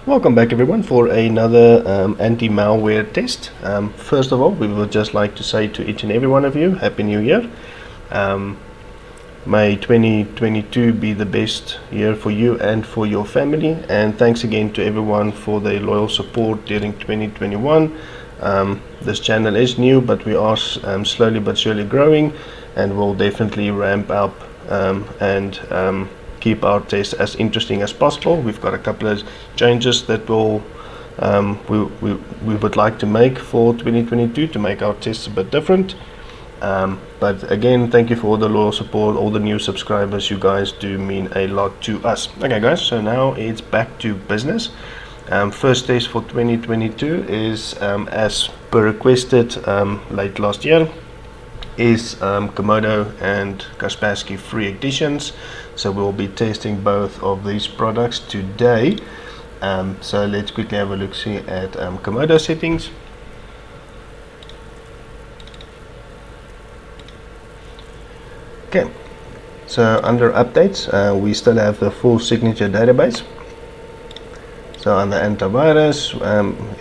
Welcome back everyone for another anti-malware test. First of all, we would just like to say to each and every one of you, Happy New Year. May 2022 be the best year for you and for your family, and thanks again to everyone for their loyal support during 2021. This channel is new, but we are slowly but surely growing, and we'll definitely ramp up and keep our tests as interesting as possible. We've got a couple of changes that we would like to make for 2022 to make our tests a bit different. But again, thank you for all the loyal support, all the new subscribers. You guys do mean a lot to us. Okay guys, so now it's back to business. First test for 2022 is as per requested late last year, is Comodo and Kaspersky free editions. So we'll be testing both of these products today. So let's quickly have a look see at Comodo settings. Okay, so under updates we still have the full signature database. So under antivirus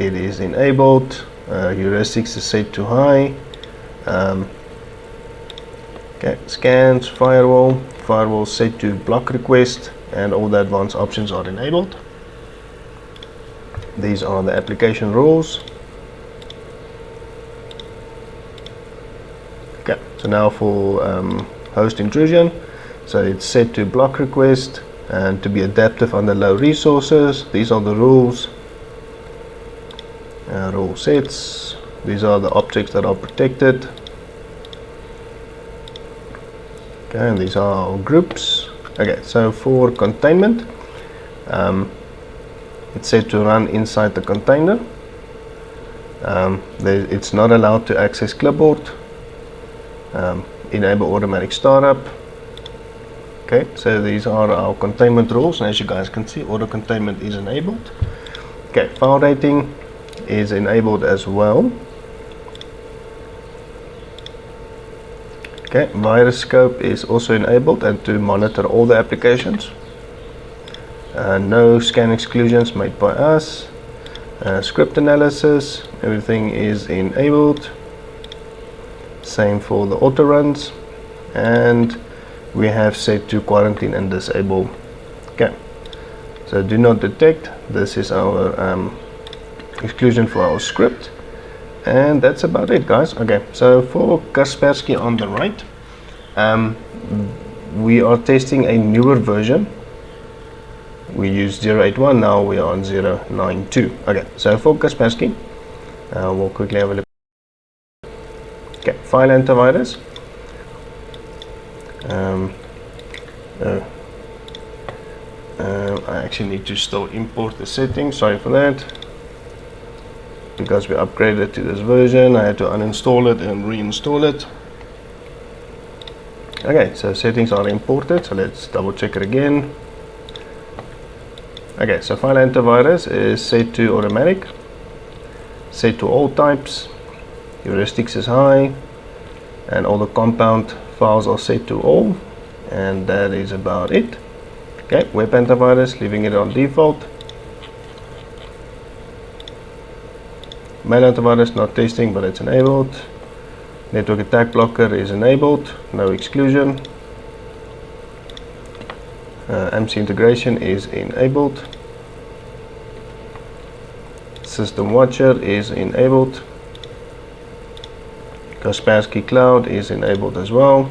it is enabled, heuristics is set to high. Okay, scans, firewall set to block request, and all the advanced options are enabled. These are the application rules. Okay, so now for host intrusion, so it's set to block request and to be adaptive under low resources. These are the rules, rule sets. These are the objects that are protected. Okay, and these are our groups. Okay, so for containment, it's set to run inside the container. It's not allowed to access clipboard. Enable automatic startup. Okay, so these are our containment rules, and as you guys can see, auto containment is enabled. Okay, file rating is enabled as well. Okay, virus scope is also enabled, and to monitor all the applications. No scan exclusions made by us. Script analysis, everything is enabled. Same for the auto runs, and we have set to quarantine and disable. Okay, so do not detect. This is our exclusion for our script. And that's about it, guys. Okay, so for Kaspersky on the right, we are testing a newer version. We used 081, now we are on 092. Okay, so for Kaspersky, we'll quickly have a look. Okay, file antivirus. I actually need to still import the settings, sorry for that. Because we upgraded to this version, I had to uninstall it and reinstall it. Okay, so settings are imported, so let's double check it again. Okay, so file antivirus is set to automatic, set to all types, heuristics is high, and all the compound files are set to all, and that is about it. Okay, web antivirus, leaving it on default. Mail antivirus not testing, but it's enabled. Network attack blocker is enabled, no exclusion. MC integration is enabled. System watcher is enabled. Kaspersky cloud is enabled as well.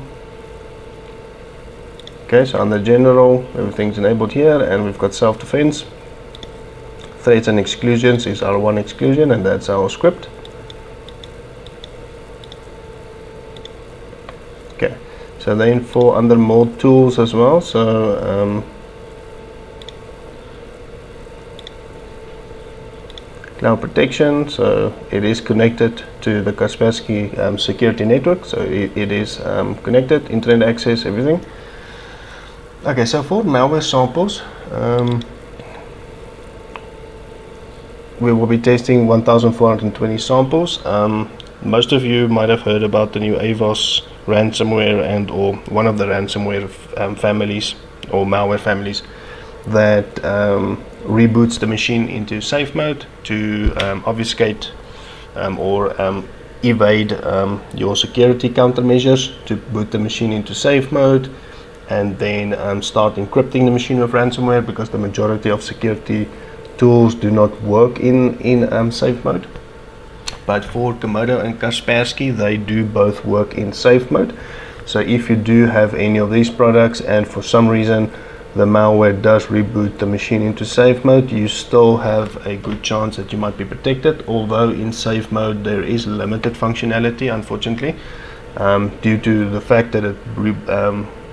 Okay, so under general, everything's enabled here, and we've got self-defense. Threats and exclusions is our one exclusion, and that's our script. Okay, so then for under more tools as well, so cloud protection, so it is connected to the Kaspersky security network, so it is connected, internet access, everything. Okay, so for malware samples, we will be testing 1420 samples. Most of you might have heard about the new AVOS ransomware and or one of the ransomware families or malware families that reboots the machine into safe mode to obfuscate or evade your security countermeasures, to boot the machine into safe mode, and then start encrypting the machine with ransomware, because the majority of security tools do not work in safe mode. But for Comodo and Kaspersky, they do both work in safe mode. So if you do have any of these products and for some reason the malware does reboot the machine into safe mode, you still have a good chance that you might be protected, although in safe mode there is limited functionality, unfortunately, due to the fact that it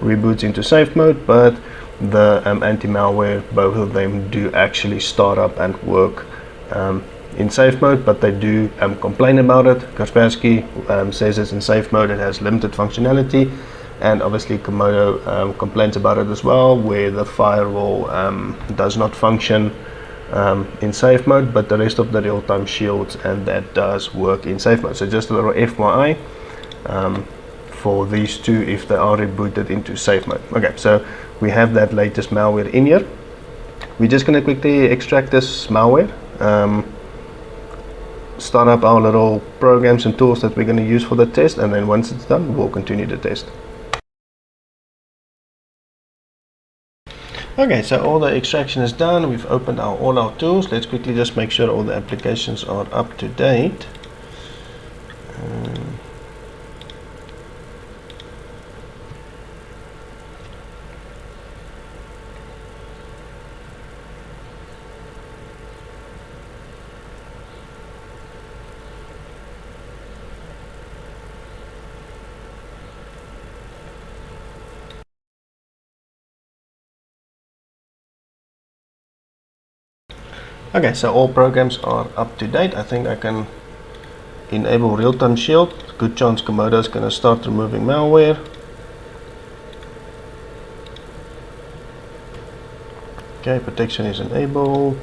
reboots into safe mode. But the anti-malware, both of them do actually start up and work in safe mode, but they do complain about it. Kaspersky says it's in safe mode, it has limited functionality, and obviously Comodo complains about it as well, where the firewall does not function in safe mode, but the rest of the real-time shields, and that does work in safe mode. So just a little FYI for these two if they are rebooted into safe mode. Okay, so we have that latest malware in here. We're just going to quickly extract this malware, start up our little programs and tools that we're going to use for the test, and then once it's done, we'll continue the test. Okay, so all the extraction is done. We've opened all our tools. Let's quickly just make sure all the applications are up to date. Okay, so all programs are up to date. I think I can enable real-time shield. Good chance Comodo is going to start removing malware. Okay, protection is enabled.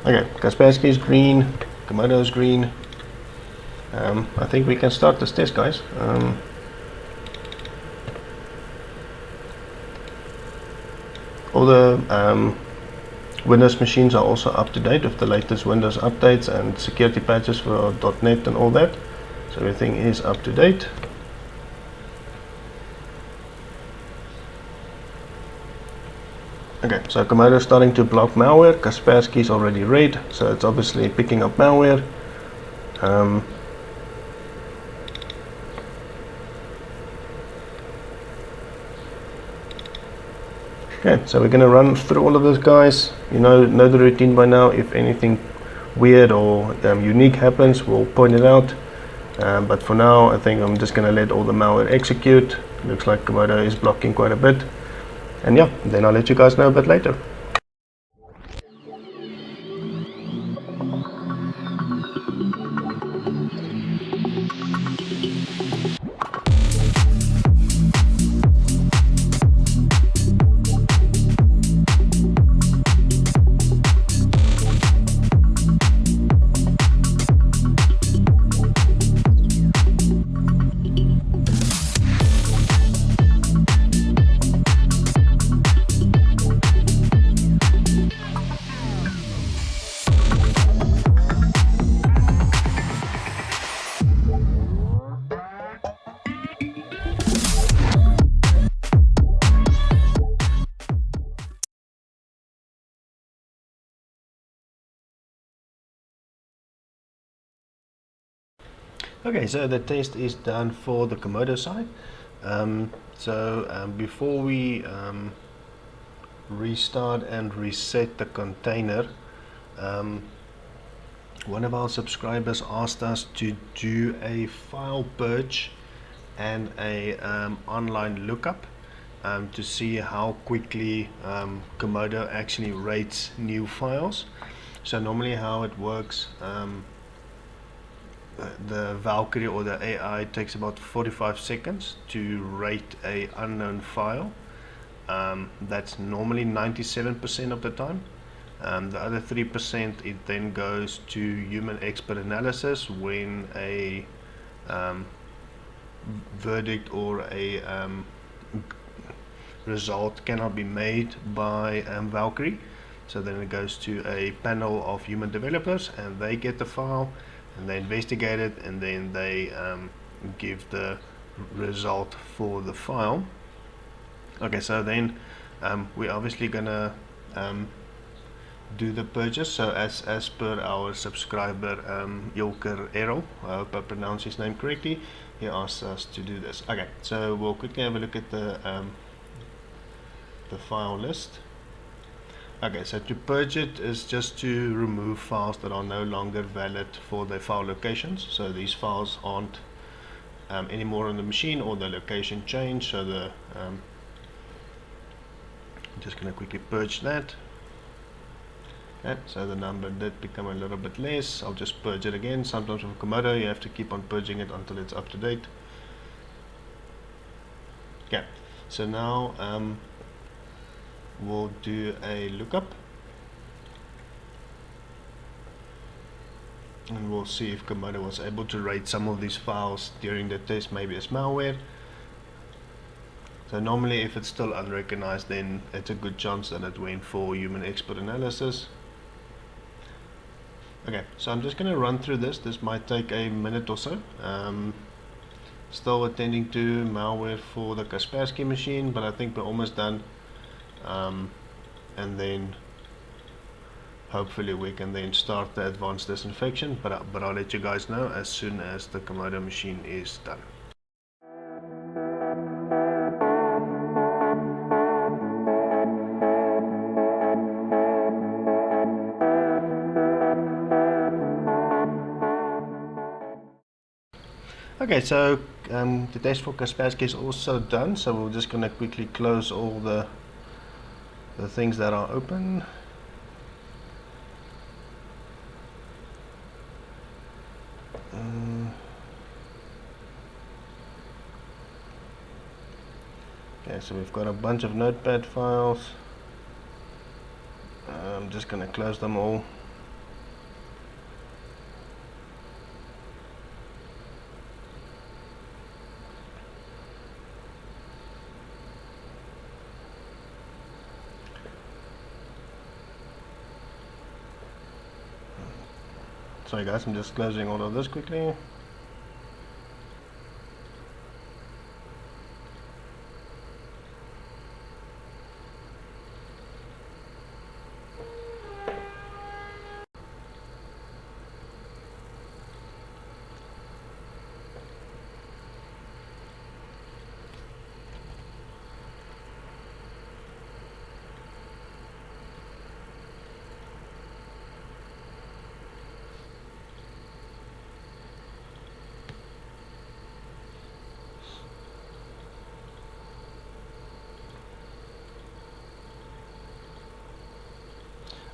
Okay, Kaspersky is green, Comodo is green. I think we can start this test, guys. All the Windows machines are also up to date with the latest Windows updates and security patches for .NET and all that. So everything is up to date. Okay, so Comodo is starting to block malware. Kaspersky is already red, so it's obviously picking up malware. Okay, so we're going to run through all of those, guys. You know the routine by now. If anything weird or unique happens, we'll point it out. But for now, I think I'm just going to let all the malware execute. Looks like Comodo is blocking quite a bit. And yeah, then I'll let you guys know a bit later. Okay, so the test is done for the Comodo side. Before we restart and reset the container, one of our subscribers asked us to do a file purge and a online lookup to see how quickly Comodo actually rates new files. So normally how it works, the Valkyrie or the AI takes about 45 seconds to rate a unknown file. That's normally 97% of the time. The other 3%, it then goes to human expert analysis when a verdict or a result cannot be made by Valkyrie. So then it goes to a panel of human developers, and they get the file and they investigate it, and then they give the result for the file. Okay, so then we're obviously gonna do the purchase. So as per our subscriber Ilker Errol, I hope I pronounced his name correctly, he asked us to do this. Okay, so we'll quickly have a look at the file list. Okay, so to purge it is just to remove files that are no longer valid for their file locations. So these files aren't anymore on the machine, or the location changed. So the I'm just going to quickly purge that. Okay, so the number did become a little bit less. I'll just purge it again. Sometimes with Comodo you have to keep on purging it until it's up to date. Okay, so now we'll do a lookup, and we'll see if Comodo was able to rate some of these files during the test maybe as malware. So normally if it's still unrecognized, then it's a good chance that it went for human expert analysis. Okay, so I'm just going to run through this. This might take a minute or so. Still attending to malware for the Kaspersky machine, but I think we're almost done. And then hopefully we can then start the advanced disinfection, but I'll let you guys know as soon as the Comodo machine is done. Okay, so the test for Kaspersky is also done, so we're just going to quickly close all the things that are open. Okay, so we've got a bunch of notepad files. I'm just going to close them all. Sorry guys, I'm just closing all of this quickly.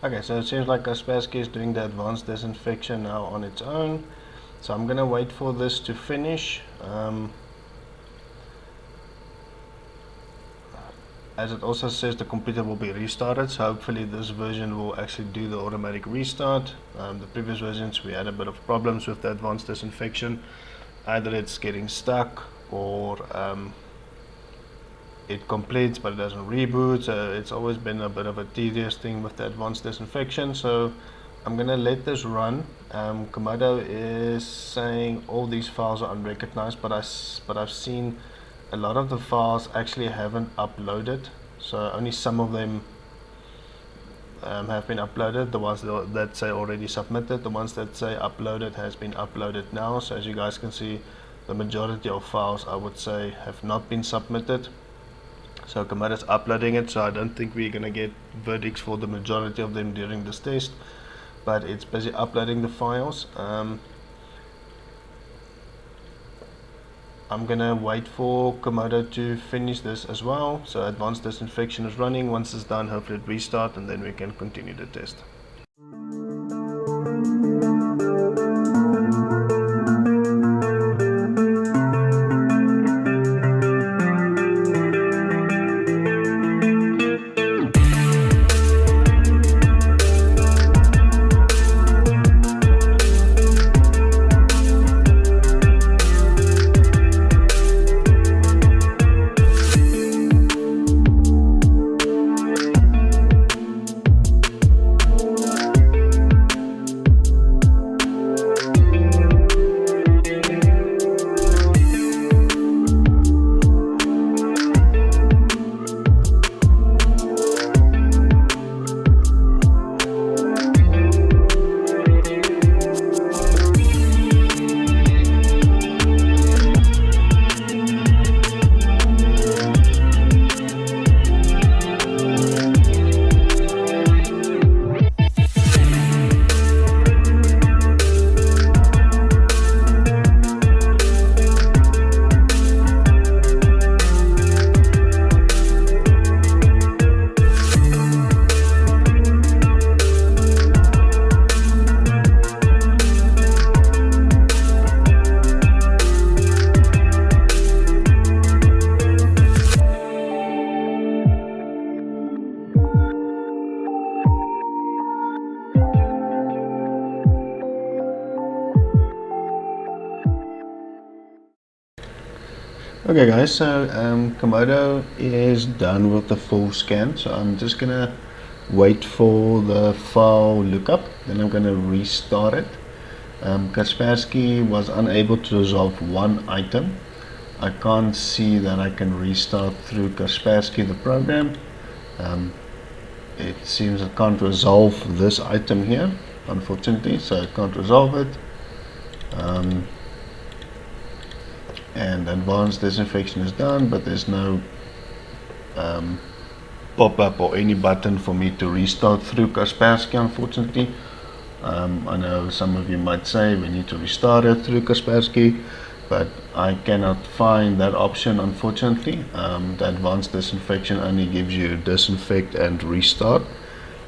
Okay, so it seems like Kaspersky is doing the advanced disinfection now on its own. So I'm gonna wait for this to finish. As it also says, the computer will be restarted, so hopefully this version will actually do the automatic restart. The previous versions we had a bit of problems with the advanced disinfection. Either it's getting stuck, or it completes but it doesn't reboot. So it's always been a bit of a tedious thing with the advanced disinfection. So I'm gonna let this run. Comodo is saying all these files are unrecognized, but I've seen a lot of the files actually haven't uploaded, so only some of them have been uploaded. The ones that say already submitted, the ones that say uploaded has been uploaded now. So as you guys can see, the majority of files I would say have not been submitted. So Comodo is uploading it, so I don't think we're gonna get verdicts for the majority of them during this test, but it's busy uploading the files. I'm gonna wait for Comodo to finish this as well. So advanced disinfection is running. Once it's done, hopefully it restart, and then we can continue the test. Okay guys, so Comodo is done with the full scan, so I'm just gonna wait for the file lookup, then I'm gonna restart it. Kaspersky was unable to resolve one item. I can't see that I can restart through Kaspersky the program. It seems I can't resolve this item here, unfortunately, so I can't resolve it. And advanced disinfection is done, but there's no pop-up or any button for me to restart through Kaspersky, unfortunately. I know some of you might say we need to restart it through Kaspersky, but I cannot find that option, unfortunately. The advanced disinfection only gives you disinfect and restart,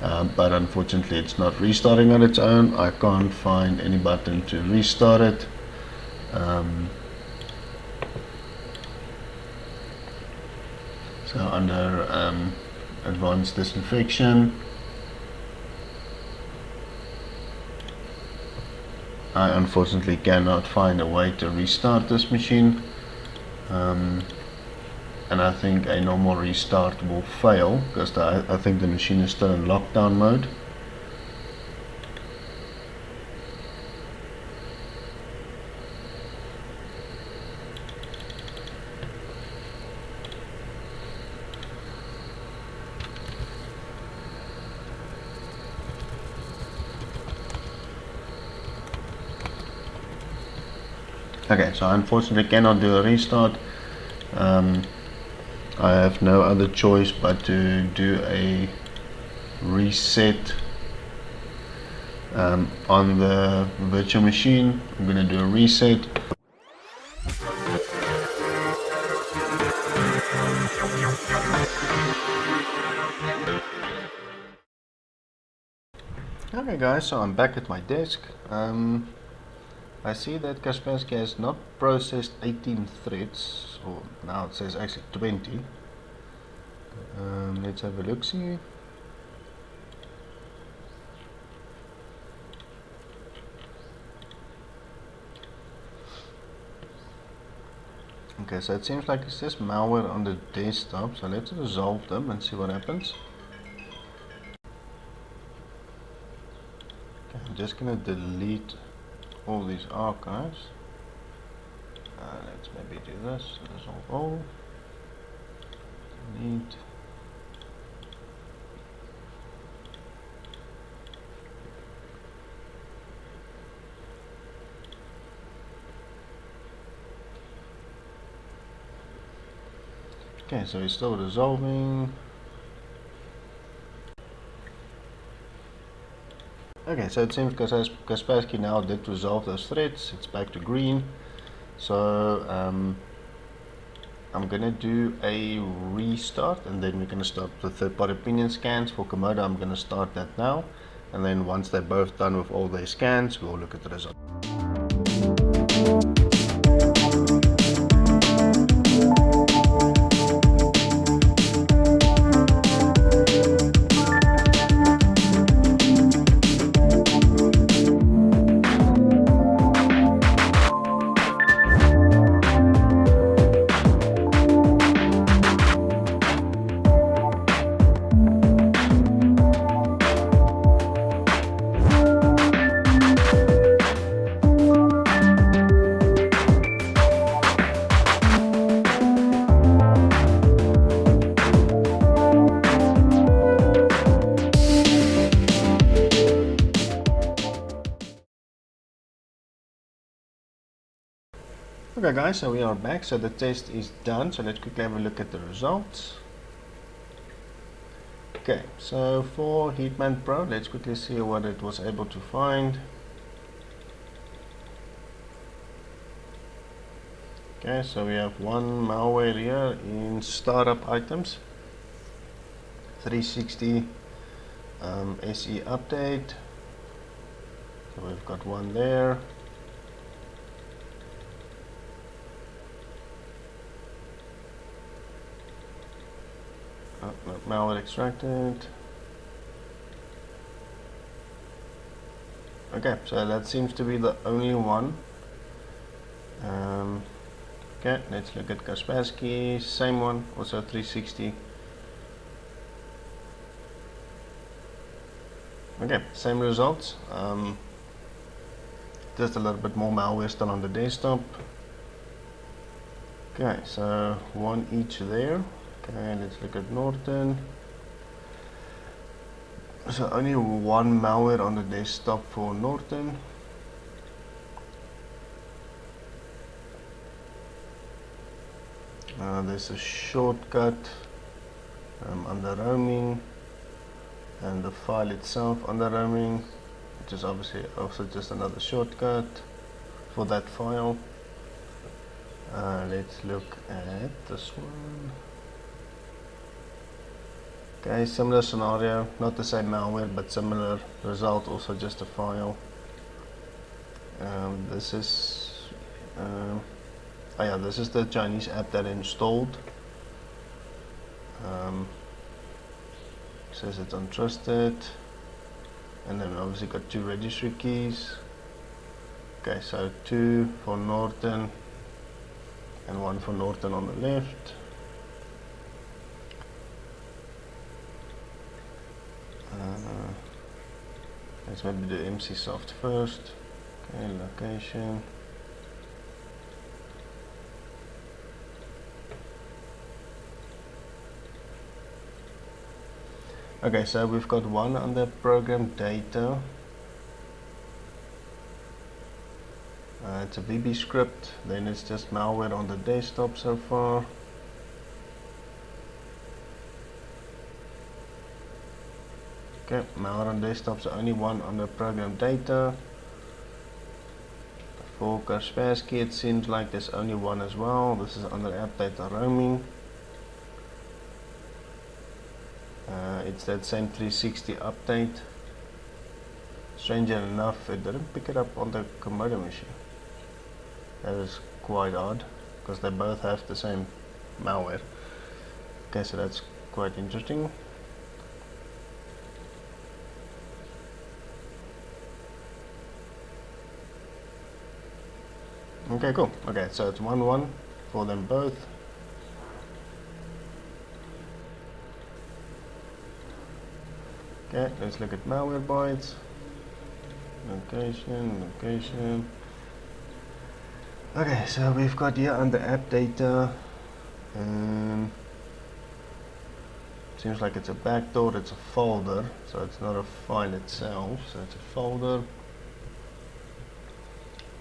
but unfortunately it's not restarting on its own. I can't find any button to restart it. So under advanced disinfection, I unfortunately cannot find a way to restart this machine, and I think a normal restart will fail because I think the machine is still in lockdown mode. Okay, so I unfortunately cannot do a restart. I have no other choice but to do a reset on the virtual machine. I'm going to do a reset. Okay guys, so I'm back at my desk. I see that Kaspersky has not processed 18 threads, or now it says actually 20. Let's have a look, see. Okay, so it seems like it's just malware on the desktop, so let's resolve them and see what happens. Okay, I'm just gonna delete all these archives. Let's maybe do this, resolve all, delete. Okay, so it's still resolving. Okay, so it seems Kaspersky now did resolve those threads. It's back to green. So I'm gonna do a restart, and then we're gonna start the third-party opinion scans for Comodo. I'm gonna start that now, and then once they're both done with all their scans, we'll look at the results. Okay guys, so we are back, so the test is done, so let's quickly have a look at the results. Okay, so for Heatman Pro, let's quickly see what it was able to find. Okay, so we have one malware here in startup items, 360 SE update, so we've got one there. Malware extracted. Okay, so that seems to be the only one. Okay, let's look at Kaspersky, same one, also 360. Okay, same results. Just a little bit more malware still on the desktop. Okay, so one each there. Okay, let's look at Norton. So only one malware on the desktop for Norton. There's a shortcut under roaming, and the file itself under roaming, which is obviously also just another shortcut for that file. Let's look at this one. Okay, similar scenario, not the same malware, but similar result, also just a file. This is this is the Chinese app that I installed. Says it's untrusted, and then obviously got 2 registry keys. Okay, so 2 for Norton and 1 for Norton on the left. Let's maybe do MCsoft first. Okay, location. Okay, so we've got one under program data. It's a VB script, then it's just malware on the desktop so far. Okay, malware on desktop, so only one under program data. For Kaspersky, it seems like there's only one as well. This is under app data roaming. It's that same 360 update. Strangely enough, it didn't pick it up on the Comodo machine. That is quite odd, because they both have the same malware. Okay, so that's quite interesting. Okay, cool. Okay, so it's 1-1 for them both. Okay, let's look at Malwarebytes. Location. Okay, so we've got here under app data. Seems like it's a backdoor, it's a folder, so it's not a file itself, so it's a folder.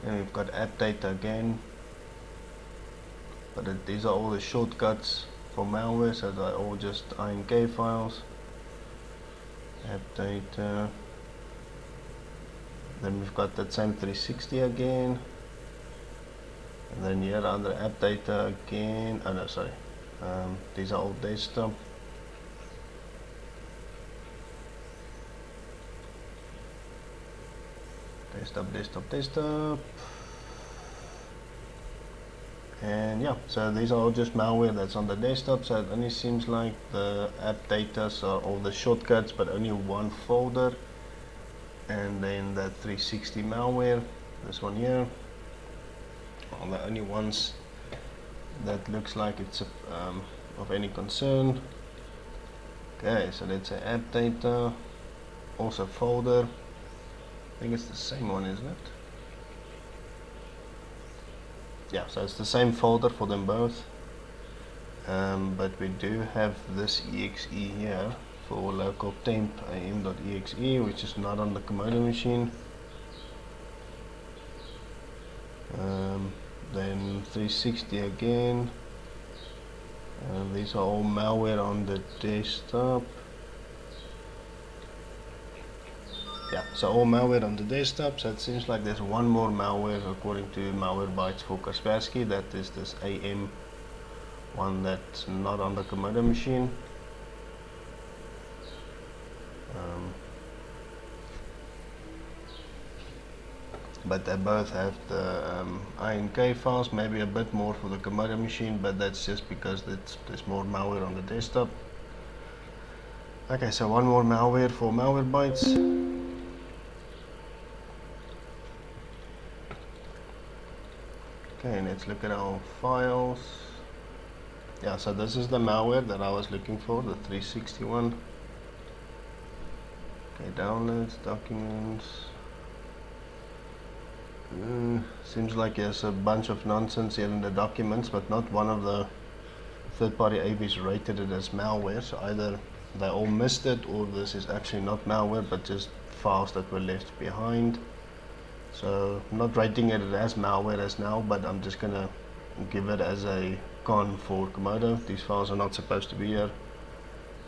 And we've got app data again, but these are all the shortcuts for malware, so they're all just INK files. App data. Then we've got that same 360 again, and then here under app data again. Oh no, sorry. These are all desktop. Desktop. And yeah, so these are all just malware that's on the desktop, so it only seems like the app data are all the shortcuts, but only one folder, and then that 360 malware, this one here, are the only ones that looks like it's of any concern. Okay, so let's say app data, also folder. I think it's the same one, isn't it? Yeah, so it's the same folder for them both, but we do have this exe here for local temp am.exe, which is not on the Comodo machine. Then 360 again, these are all malware on the desktop. Yeah, so all malware on the desktop, so it seems like there's one more malware according to Malwarebytes for Kaspersky. That is this AM one that's not on the Comodo machine. But they both have the INK files, maybe a bit more for the Comodo machine, but that's just because there's more malware on the desktop. Okay, so one more malware for Malwarebytes. Okay, let's look at our files. Yeah, so this is the malware that I was looking for, the 361. Okay, downloads, documents. Seems like there's a bunch of nonsense here in the documents, but not one of the third-party AVs rated it as malware. So either they all missed it, or this is actually not malware, but just files that were left behind. So I'm not rating it as malware as now, but I'm just gonna give it as a con for Comodo. These files are not supposed to be here,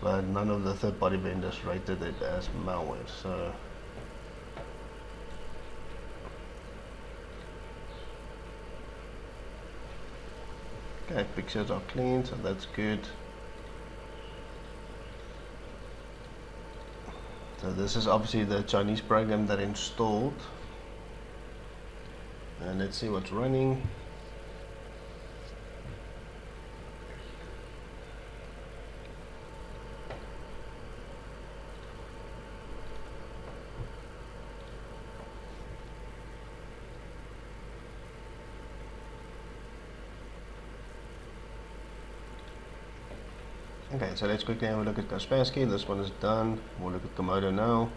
but none of the third-party vendors rated it as malware. So okay, pictures are clean, so that's good. So this is obviously the Chinese program that installed, and let's see what's running. Okay, so let's quickly have a look at Kaspersky. This one is done. We'll look at Comodo now.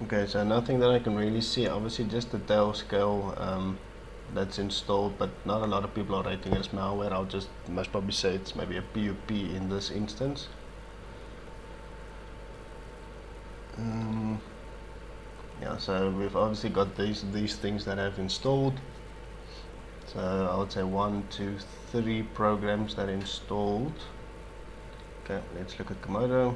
Okay, so nothing that I can really see. Obviously just the tail scale that's installed, but not a lot of people are rating it as malware. I'll just most probably say it's maybe a PUP in this instance. Yeah, so we've obviously got these things that have installed. So I would say 1, 2, 3 programs that installed. Okay, let's look at Comodo.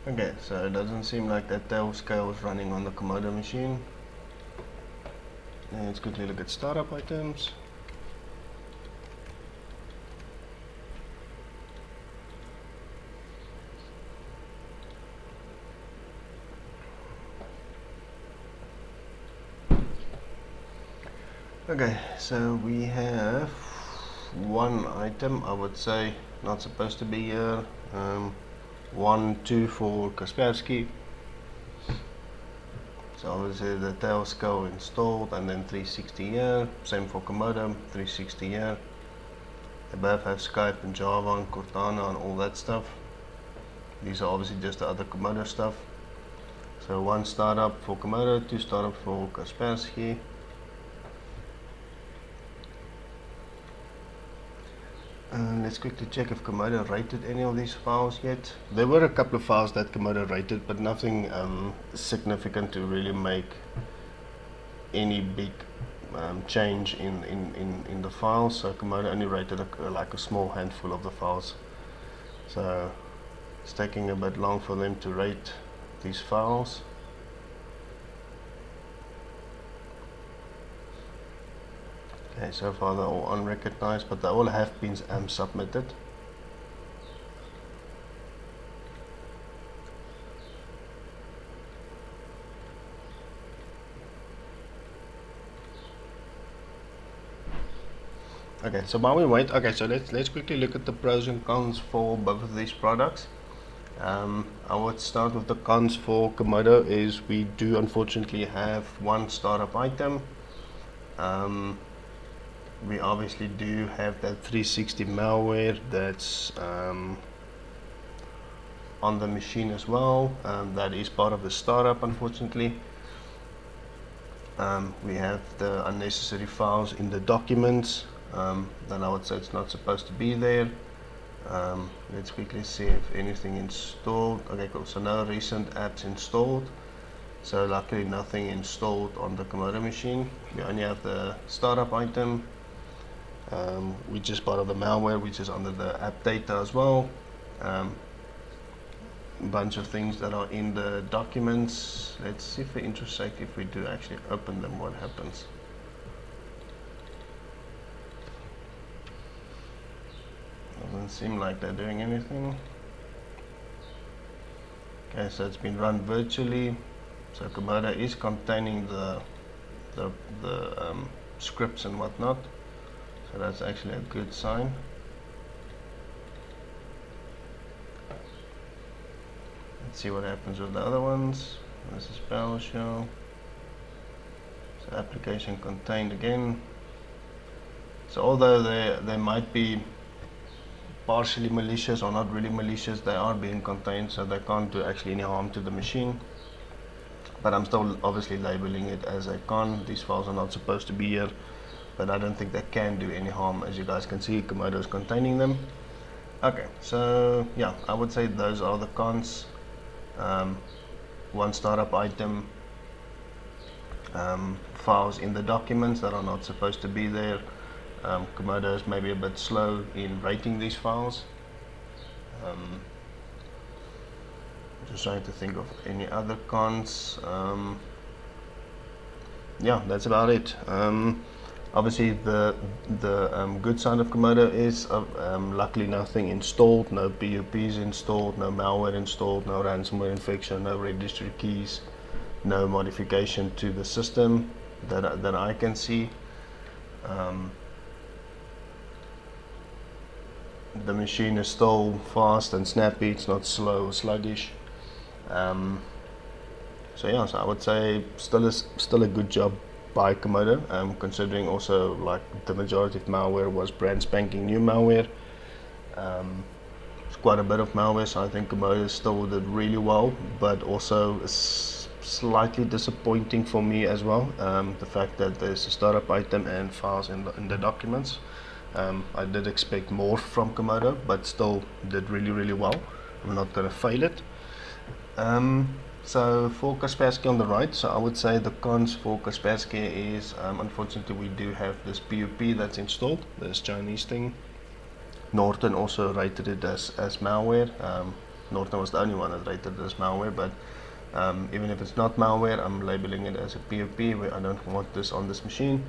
Okay, so it doesn't seem like that tail scale is running on the Comodo machine. Let's quickly look at startup items. Okay, so we have one item, I would say, not supposed to be here. 1, 2 for Kaspersky. So obviously the tail scale installed, and then 360 here. Same for Comodo, 360 here. They both have Skype and Java and Cortana and all that stuff. These are obviously just the other Comodo stuff. So 1 startup for Comodo, 2 startup for Kaspersky. Let's quickly check if Comodo rated any of these files yet. There were a couple of files that Comodo rated, but nothing significant to really make any big change in the files. So Comodo only rated like a small handful of the files. So it's taking a bit long for them to rate these files. Okay, so far they're all unrecognized, but they all have been submitted. Okay, so while we wait, okay, so let's quickly look at the pros and cons for both of these products. I would start with the cons for Comodo. Is we do unfortunately have 1 startup item. We obviously do have that 360 malware that's on the machine as well. That is part of the startup, unfortunately. We have the unnecessary files in the documents that I would say it's not supposed to be there. Let's quickly see if anything installed. Okay, cool. So no recent apps installed. So luckily nothing installed on the Comodo machine. We only have the startup item, which is part of the malware, which is under the app data as well. Bunch of things that are in the documents. Let's see for interest's sake, if we do actually open them, what happens. doesn't seem like they're doing anything. Okay, so it's been run virtually. So Comodo is containing the scripts and whatnot. So that's actually a good sign. Let's see what happens with the other ones. This is PowerShell. So application contained again. So although they might be partially malicious or not really malicious, they are being contained, so they can't do actually any harm to the machine. But I'm still obviously labeling it as a con. These files are not supposed to be here, but I don't think they can do any harm. As you guys can see, Comodo is containing them. Okay, so yeah, I would say those are the cons. One startup item, files in the documents that are not supposed to be there. Comodo is maybe a bit slow in rating these files. Just trying to think of any other cons. Yeah, that's about it. Obviously the good side of Comodo is luckily nothing installed, no PUPs installed, no malware installed, no ransomware infection, no registry keys, no modification to the system that I can see. The machine is still fast and snappy, it's not slow or sluggish. So yeah, so I would say still a good job by Comodo, considering also like the majority of malware was brand spanking new malware. It's quite a bit of malware, so I think Comodo still did really well, but also slightly disappointing for me as well, the fact that there's a startup item and files in the documents. I did expect more from Comodo, but still did really well. I'm not going to fail it. So for Kaspersky on the right, so I would say the cons for Kaspersky is unfortunately we do have this PUP that's installed, this Chinese thing. Norton also rated it as malware. Norton was the only one that rated it as malware, but even if it's not malware, I'm labeling it as a PUP where I don't want this on this machine.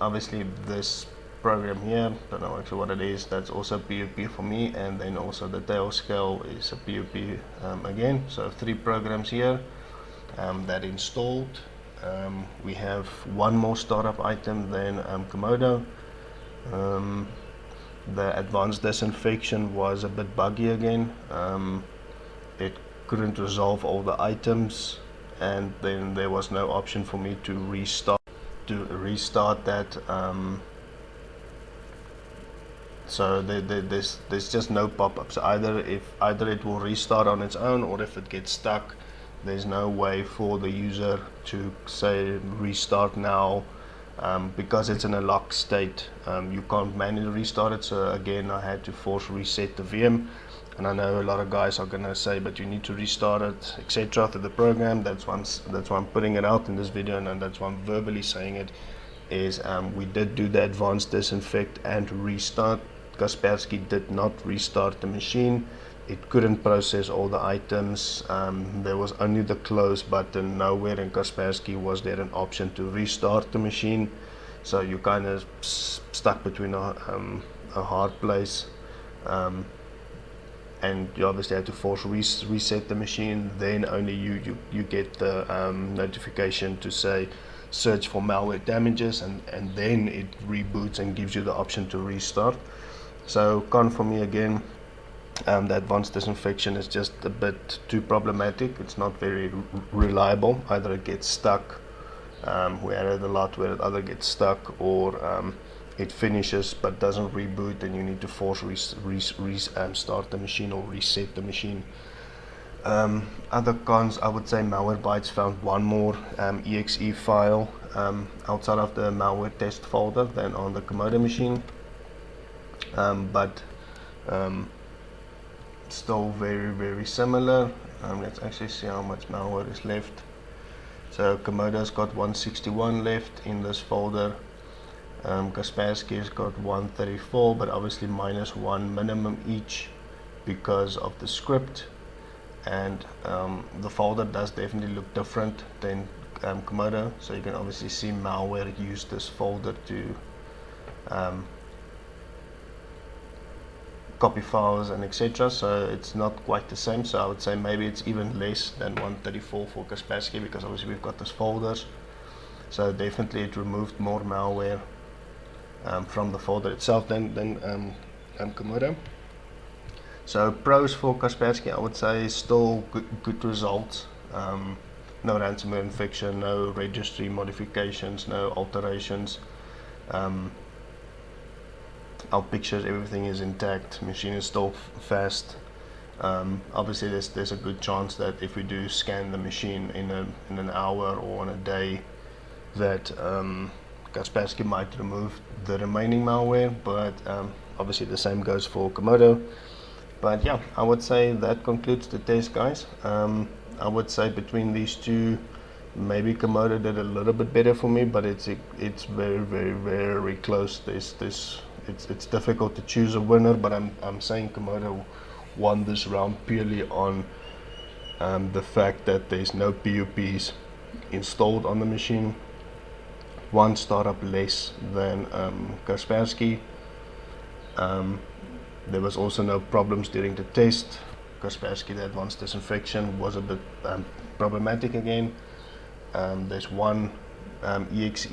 Obviously this program here, don't know actually what it is, that's also PUP for me, and then also the tail scale is a PUP again. So 3 programs here that installed. We have one more startup item than Comodo. The advanced disinfection was a bit buggy again. It couldn't resolve all the items, and then there was no option for me to restart that. So there's just no pop-ups. Either it will restart on its own, or if it gets stuck, there's no way for the user to say restart now, because it's in a locked state. You can't manually restart it. So again, I had to force reset the VM. And I know a lot of guys are gonna say, but you need to restart it, etc. to the program. That's why I'm putting it out in this video, and that's why I'm verbally saying it. Is we did do the advanced disinfect and restart. Kaspersky did not restart the machine. It couldn't process all the items. There was only the close button. Nowhere in Kaspersky was there an option to restart the machine. So you kind of stuck between a hard place. And you obviously had to force reset the machine. Then only you get the notification to say search for malware damages, and then it reboots and gives you the option to restart. So con for me again, the advanced disinfection is just a bit too problematic. It's not very reliable. Either it gets stuck, we had it a lot where it either gets stuck, or it finishes but doesn't reboot, and you need to force start the machine or reset the machine. Other cons, I would say Malwarebytes found one more exe file outside of the malware test folder than on the Comodo machine, but still very similar. Let's actually see how much malware is left. So Comodo's got 161 left in this folder. Kaspersky's got 134, but obviously -1 minimum each because of the script. And the folder does definitely look different than Comodo, so you can obviously see malware used this folder to copy files and etc. So it's not quite the same. So I would say maybe it's even less than 134 for Kaspersky, because obviously we've got those folders. So definitely it removed more malware from the folder itself than Comodo. So pros for Kaspersky, I would say still good results. No ransomware infection, no registry modifications, no alterations. Our pictures, everything is intact. Machine is still fast. Obviously, there's a good chance that if we do scan the machine in an hour or in a day, that Kaspersky might remove the remaining malware. But obviously, the same goes for Comodo. But yeah, I would say that concludes the test, guys. I would say between these two, maybe Comodo did a little bit better for me, but it's very close. It's difficult to choose a winner, but I'm saying Comodo won this round purely on the fact that there's no PUPs installed on the machine. One startup less than Kaspersky. There was also no problems during the test. Kaspersky, the advanced disinfection was a bit problematic again. There's one exe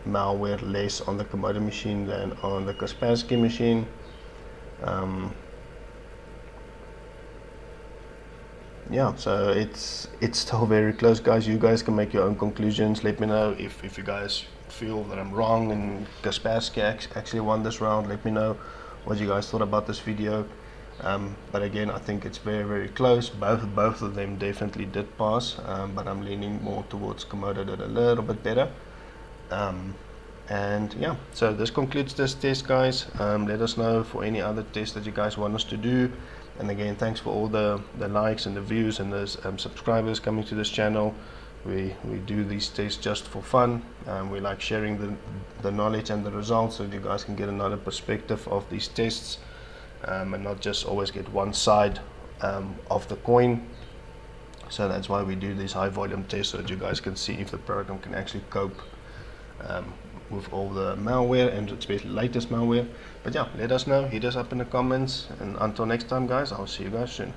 malware less on the Comodo machine than on the Kaspersky machine. Yeah, so it's still very close, guys. You guys can make your own conclusions. Let me know if you guys feel that I'm wrong and Kaspersky actually won this round. Let me know what you guys thought about this video. But again, I think it's very close. Both of them definitely did pass, but I'm leaning more towards Comodo did a little bit better. And yeah, so this concludes this test, guys. Let us know for any other tests that you guys want us to do. And again, thanks for all the likes and the views and the subscribers coming to this channel. We do these tests just for fun. We like sharing the knowledge and the results so that you guys can get another perspective of these tests, and not just always get one side of the coin. So that's why we do these high volume tests, so that you guys can see if the program can actually cope with all the malware, and especially latest malware. But yeah, let us know, hit us up in the comments, and until next time, guys, I'll see you guys soon.